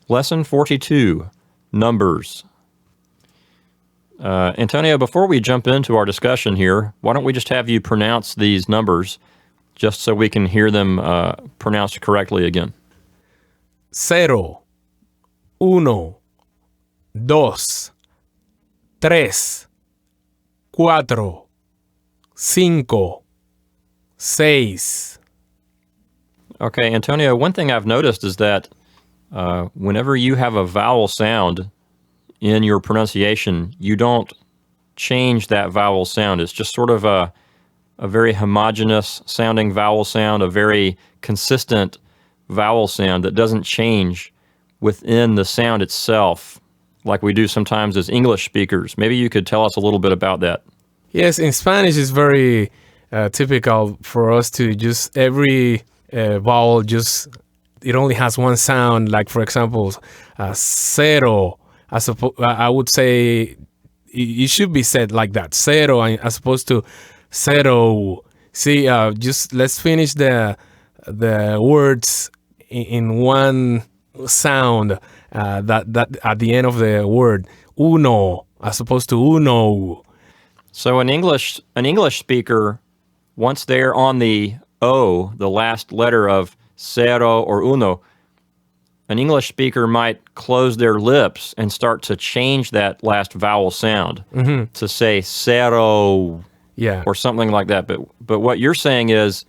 Lesson 42, Numbers. Antonio, before we jump into our discussion here, why don't we just have you pronounce these numbers just so we can hear them pronounced correctly again? 0, 1, 2, 3, 4, 5, 6. Okay, Antonio, one thing I've noticed is that whenever you have a vowel sound in your pronunciation, you don't change that vowel sound. It's just sort of a very homogeneous sounding vowel sound, a very consistent vowel sound that doesn't change within the sound itself like we do sometimes as English speakers. Maybe you could tell us a little bit about that. Yes, in Spanish it's very typical for us to just every vowel it only has one sound. Like for example, cero. I would say it should be said like that, cero, as opposed to zero. See, just let's finish the words in one sound. That at the end of the word, uno, as opposed to uno. So an English speaker, once they're on the O, the last letter of cero or uno, an English speaker might close their lips and start to change that last vowel sound to say cero, or something like that. But what you're saying is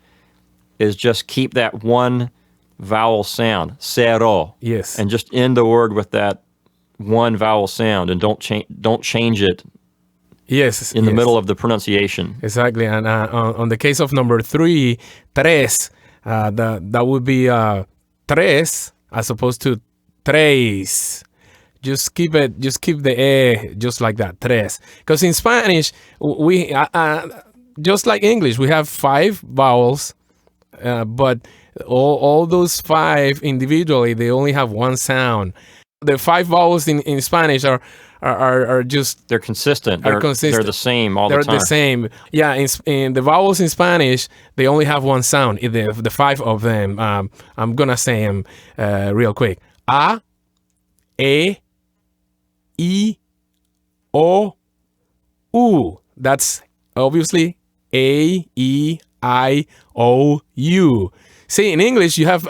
just keep that one vowel sound, cero, yes, and just end the word with that one vowel sound, and don't change it. Yes, in the middle of the pronunciation. Exactly, and on the case of number 3, tres, that would be tres as opposed to tres. Just keep the e just like that, tres. Because in Spanish, we just like English, we have 5 vowels, but all those 5 individually, they only have one sound. The 5 vowels in Spanish are just... They're consistent. They're the same all the time. They're the same. Yeah, in the vowels in Spanish, they only have one sound. The 5 of them, I'm going to say them real quick. A, E, I, O, U. That's obviously A, E, I, O, U. See, in English, you have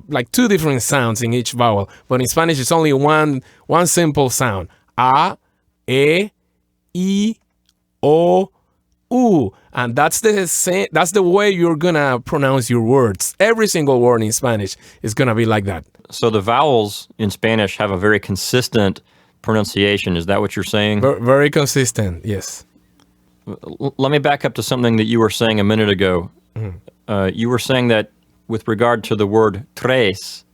like 2 different sounds in each vowel, but in Spanish, it's only one simple sound. A, E, I, O, U. And that's the way you're going to pronounce your words. Every single word in Spanish is going to be like that. So the vowels in Spanish have a very consistent pronunciation. Is that what you're saying? Very consistent, yes. Let me back up to something that you were saying a minute ago. You were saying that with regard to the word tres,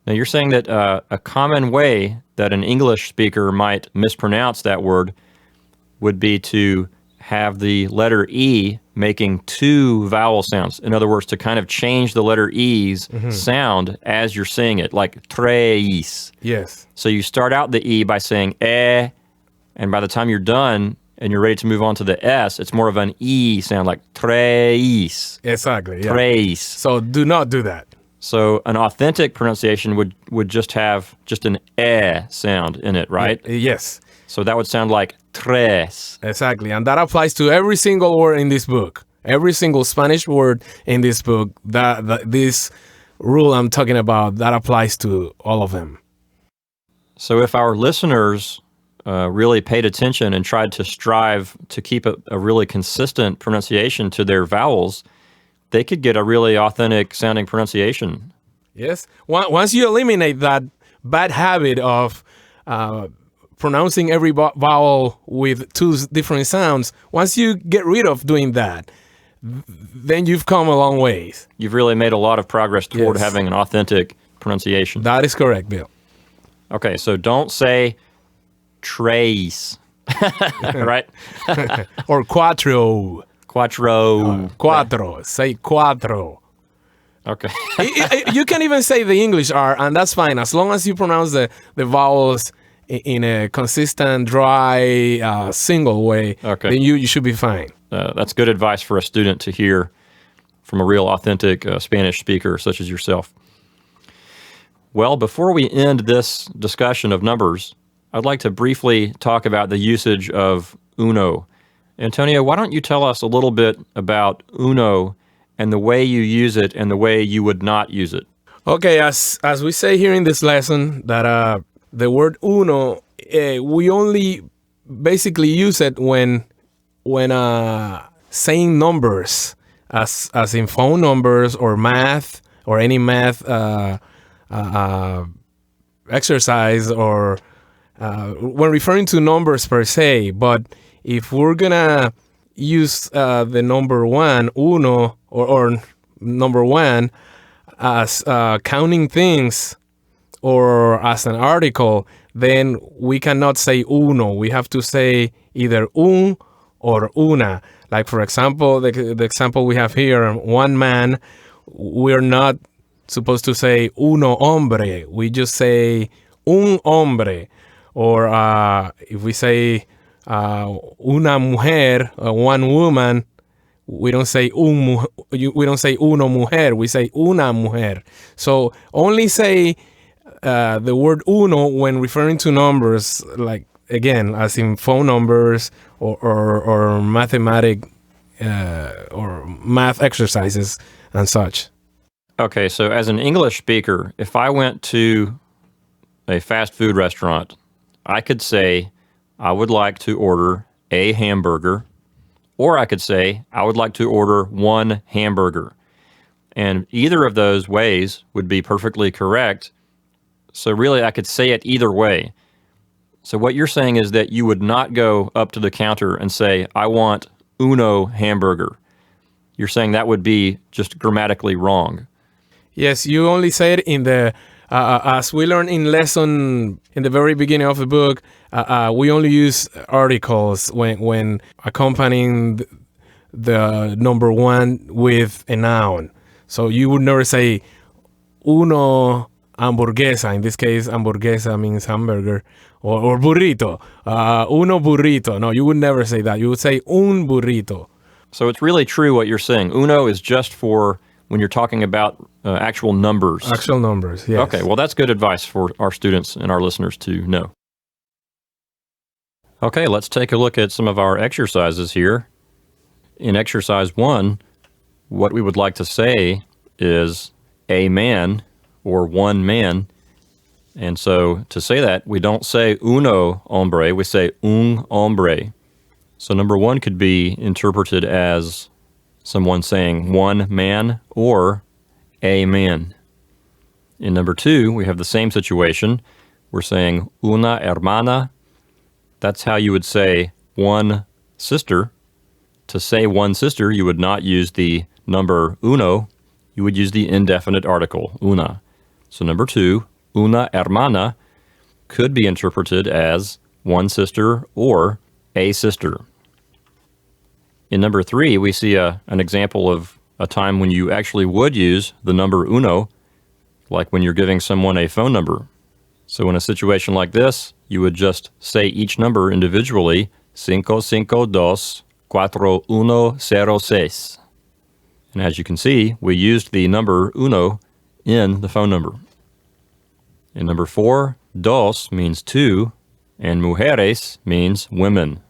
now you're saying that a common way that an English speaker might mispronounce that word would be to have the letter E making 2 vowel sounds. In other words, to kind of change the letter E's sound as you're saying it, like tres. Yes. So you start out the E by saying and by the time you're done, and you're ready to move on to the S, it's more of an E sound, like tres. Exactly, yeah. Tres. So do not do that. So an authentic pronunciation would just have just an sound in it, right? Yes. So that would sound like tres. Exactly, and that applies to every single word in this book. Every single Spanish word in this book, this rule I'm talking about, that applies to all of them. So if our listeners really paid attention and tried to strive to keep a really consistent pronunciation to their vowels, they could get a really authentic sounding pronunciation. Yes. Once you eliminate that bad habit of pronouncing every vowel with 2 different sounds, once you get rid of doing that, then you've come a long ways. You've really made a lot of progress toward having an authentic pronunciation. That is correct, Bill. Okay, so don't say trace, right? Or cuatro. Cuatro. Say cuatro. Okay. You can even say the English R, and that's fine, as long as you pronounce the vowels in a consistent, dry, single way. Okay. Then you should be fine. That's good advice for a student to hear from a real authentic Spanish speaker such as yourself. Well, before we end this discussion of numbers, I'd like to briefly talk about the usage of uno. Antonio, why don't you tell us a little bit about uno and the way you use it and the way you would not use it? Okay, as we say here in this lesson, that the word uno, we only basically use it when saying numbers, as in phone numbers or math or any math exercise, or when referring to numbers per se. But if we're gonna use the number one, uno, or number one, as counting things or as an article, then we cannot say uno. We have to say either un or una. Like, for example, the example we have here, one man, we're not supposed to say uno hombre. We just say un hombre. Or if we say una mujer, one woman, we don't say we don't say uno mujer. We say una mujer. So only say the word uno when referring to numbers, like, again, as in phone numbers or mathematic or math exercises and such. Okay, so as an English speaker, if I went to a fast food restaurant, I could say, I would like to order a hamburger, or I could say, I would like to order one hamburger. And either of those ways would be perfectly correct. So really, I could say it either way. So what you're saying is that you would not go up to the counter and say, I want uno hamburger. You're saying that would be just grammatically wrong. Yes, you only say it in the, as we learned in lesson, in the very beginning of the book, we only use articles when accompanying the number one with a noun. So you would never say uno hamburguesa. In this case, hamburguesa means hamburger, or burrito. Uno burrito. No, you would never say that. You would say un burrito. So it's really true what you're saying. Uno is just for when you're talking about actual numbers. Actual numbers, yes. Okay, well, that's good advice for our students and our listeners to know. Okay, let's take a look at some of our exercises here. In exercise 1, what we would like to say is a man or one man. And so to say that, we don't say uno hombre, we say un hombre. So number 1 could be interpreted as someone saying one man or a man. In number 2, we have the same situation. We're saying una hermana. That's how you would say one sister. To say one sister, you would not use the number uno. You would use the indefinite article, una. So number 2, una hermana, could be interpreted as one sister or a sister. In number 3, we see an example of a time when you actually would use the number uno, like when you're giving someone a phone number. So in a situation like this, you would just say each number individually, 552-4106. And as you can see, we used the number uno in the phone number. In number 4, dos means two, and mujeres means women.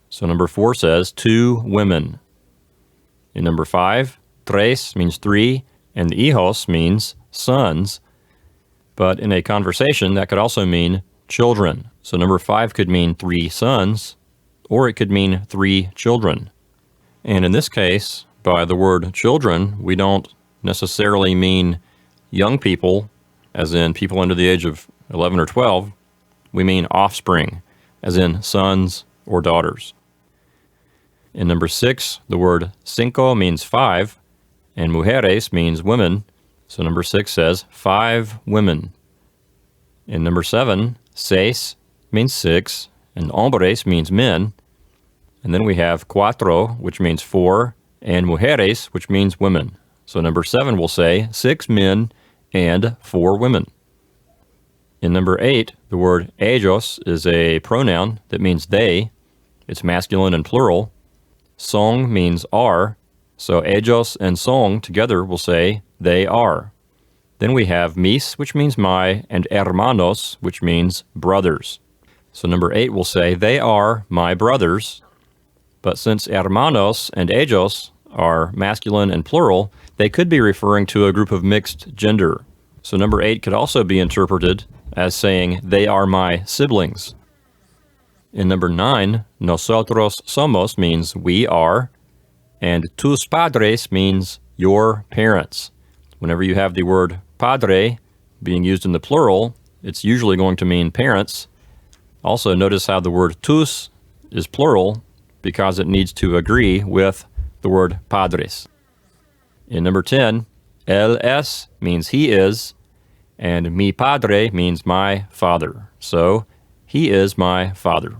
So number 4 says 2 women. In number 5, tres means 3, and hijos means sons. But in a conversation, that could also mean children. So number 5 could mean 3 sons, or it could mean 3 children. And in this case, by the word children, we don't necessarily mean young people, as in people under the age of 11 or 12. We mean offspring, as in sons or daughters. In number 6, the word cinco means 5, and mujeres means women. So number 6 says 5 women. In number 7, seis means 6, and hombres means men. And then we have cuatro, which means 4, and mujeres, which means women. So number 7 will say 6 men and 4 women. In number 8, the word ellos is a pronoun that means they. It's masculine and plural. Son means are, so ellos and son together will say they are. Then we have mis, which means my, and hermanos, which means brothers. So number 8 will say, they are my brothers. But since hermanos and ellos are masculine and plural, they could be referring to a group of mixed gender. So number 8 could also be interpreted as saying, they are my siblings. In number 9, nosotros somos means we are, and tus padres means your parents. Whenever you have the word padre being used in the plural, it's usually going to mean parents. Also, notice how the word tus is plural because it needs to agree with the word padres. In number 10, él es means he is, and mi padre means my father. So, he is my father.